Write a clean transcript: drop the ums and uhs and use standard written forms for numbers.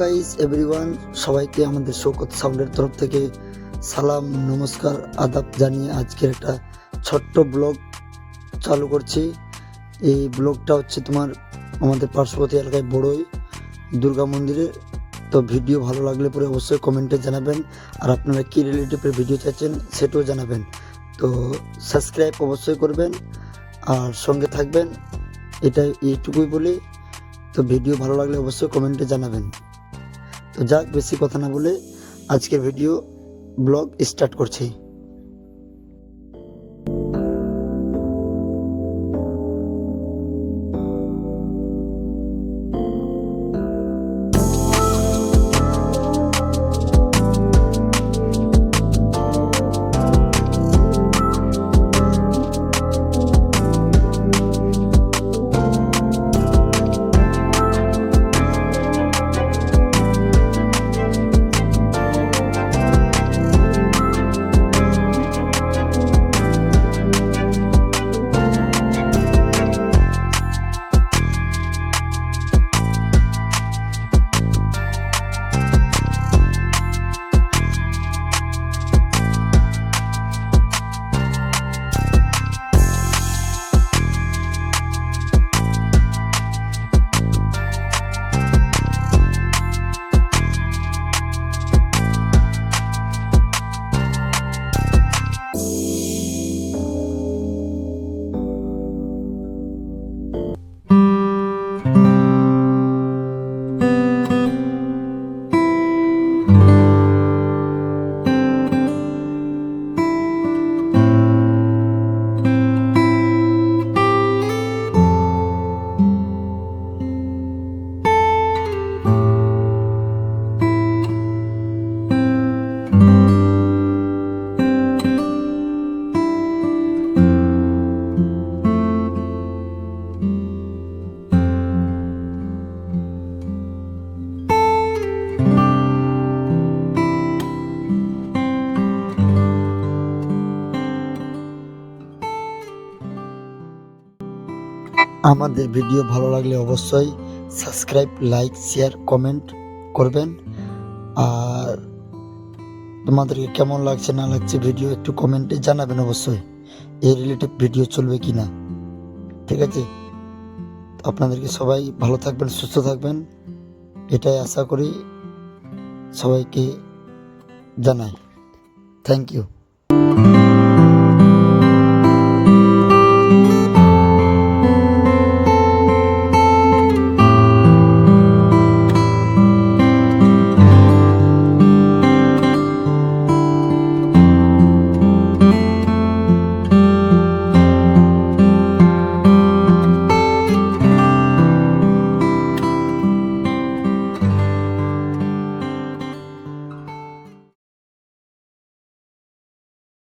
Guys everyone, সবাইকে আমাদের শৌকত সাউন্ডের তরফ থেকে সালাম, নমস্কার, আদাব জানিয়ে আজকের একটা ছোট্ট ব্লগ চালু করছি। এই ব্লগটা হচ্ছে তোমার আমাদের পার্শ্ববর্তী এলাকায় বড়ই দুর্গা মন্দিরে। তো ভিডিও ভালো লাগলে পরে অবশ্যই কমেন্টে জানাবেন, আর আপনারা কী রিলেটিভের ভিডিও চাইছেন সেটাও জানাবেন। তো সাবস্ক্রাইব অবশ্যই করবেন আর সঙ্গে থাকবেন, এইটুকুই বলি। তো ভিডিও ভালো লাগলে অবশ্যই কমেন্টে জানাবেন। তো যাক, বেশি কথা না বলে আজকের ভিডিও ব্লগ স্টার্ট করছি। আমাদের ভিডিও ভালো লাগলে অবশ্যই সাবস্ক্রাইব, লাইক, শেয়ার, কমেন্ট করবেন। আর তোমাদেরকে কেমন লাগছে না লাগছে ভিডিও একটু কমেন্টে জানাবেন অবশ্যই। এই রিলেটিভ ভিডিও চলবে কি না, ঠিক আছে? আপনাদেরকে সবাই ভালো থাকবেন, সুস্থ থাকবেন, এটাই আশা করি সবাইকে জানাই। Thank you.